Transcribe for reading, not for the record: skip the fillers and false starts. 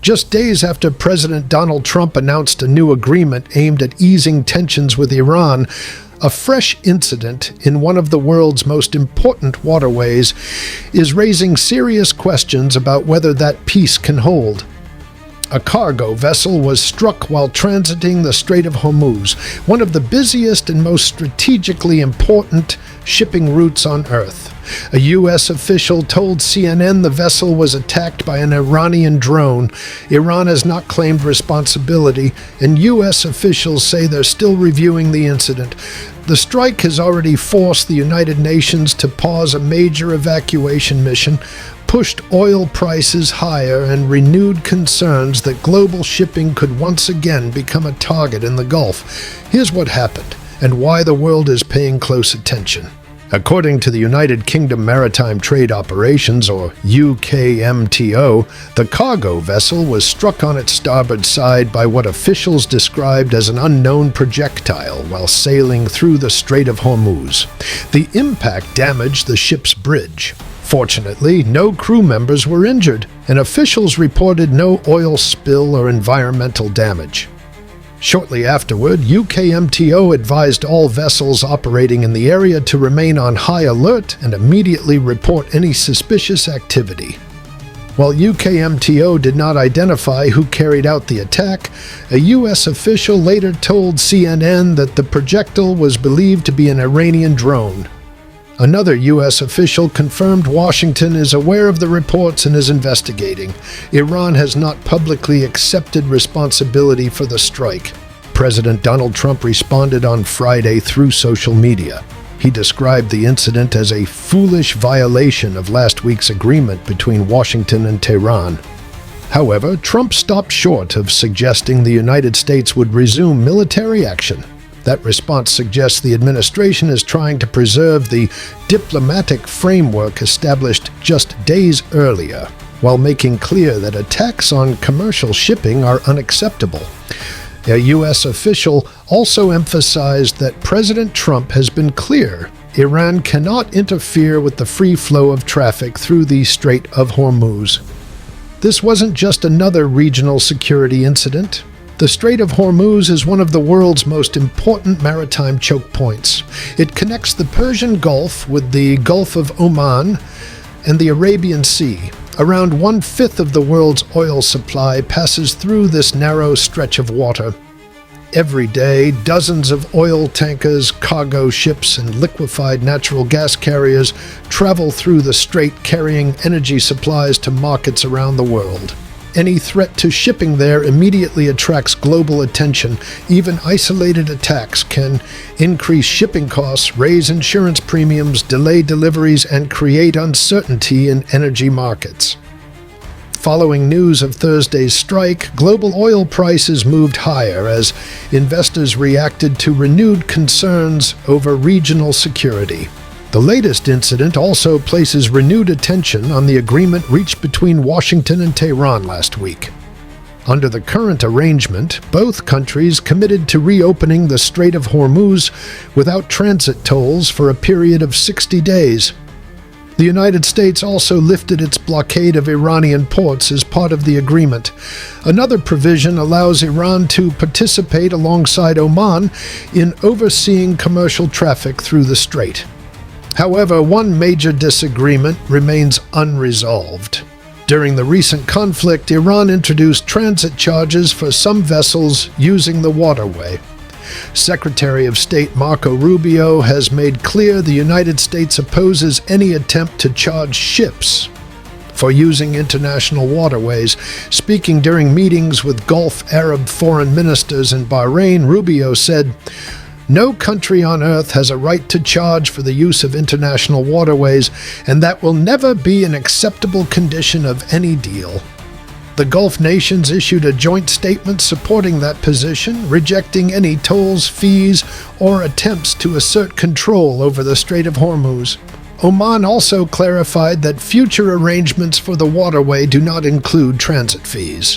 Just days after President Donald Trump announced a new agreement aimed at easing tensions with Iran, a fresh incident in one of the world's most important waterways is raising serious questions about whether that peace can hold. A cargo vessel was struck while transiting the Strait of Hormuz, one of the busiest and most strategically important shipping routes on Earth. A U.S. official told CNN the vessel was attacked by an Iranian drone. Iran has not claimed responsibility, and U.S. officials say they're still reviewing the incident. The strike has already forced the United Nations to pause a major evacuation mission, pushed oil prices higher, and renewed concerns that global shipping could once again become a target in the Gulf. Here's what happened, and why the world is paying close attention. According to the United Kingdom Maritime Trade Operations, or UKMTO, the cargo vessel was struck on its starboard side by what officials described as an unknown projectile while sailing through the Strait of Hormuz. The impact damaged the ship's bridge. Fortunately, no crew members were injured, and officials reported no oil spill or environmental damage. Shortly afterward, UKMTO advised all vessels operating in the area to remain on high alert and immediately report any suspicious activity. While UKMTO did not identify who carried out the attack, a U.S. official later told CNN that the projectile was believed to be an Iranian drone. Another U.S. official confirmed Washington is aware of the reports and is investigating. Iran has not publicly accepted responsibility for the strike. President Donald Trump responded on Friday through social media. He described the incident as a foolish violation of last week's agreement between Washington and Tehran. However, Trump stopped short of suggesting the United States would resume military action. That response suggests the administration is trying to preserve the diplomatic framework established just days earlier, while making clear that attacks on commercial shipping are unacceptable. A U.S. official also emphasized that President Trump has been clear Iran cannot interfere with the free flow of traffic through the Strait of Hormuz. This wasn't just another regional security incident. The Strait of Hormuz is one of the world's most important maritime choke points. It connects the Persian Gulf with the Gulf of Oman and the Arabian Sea. Around 1/5 of the world's oil supply passes through this narrow stretch of water. Every day, dozens of oil tankers, cargo ships, and liquefied natural gas carriers travel through the strait carrying energy supplies to markets around the world. Any threat to shipping there immediately attracts global attention. Even isolated attacks can increase shipping costs, raise insurance premiums, delay deliveries, and create uncertainty in energy markets. Following news of Thursday's strike, global oil prices moved higher as investors reacted to renewed concerns over regional security. The latest incident also places renewed attention on the agreement reached between Washington and Tehran last week. Under the current arrangement, both countries committed to reopening the Strait of Hormuz without transit tolls for a period of 60 days. The United States also lifted its blockade of Iranian ports as part of the agreement. Another provision allows Iran to participate alongside Oman in overseeing commercial traffic through the strait. However, one major disagreement remains unresolved. During the recent conflict, Iran introduced transit charges for some vessels using the waterway. Secretary of State Marco Rubio has made clear the United States opposes any attempt to charge ships for using international waterways. Speaking during meetings with Gulf Arab foreign ministers in Bahrain, Rubio said, "No country on earth has a right to charge for the use of international waterways, and that will never be an acceptable condition of any deal." The Gulf nations issued a joint statement supporting that position, rejecting any tolls, fees, or attempts to assert control over the Strait of Hormuz. Oman also clarified that future arrangements for the waterway do not include transit fees.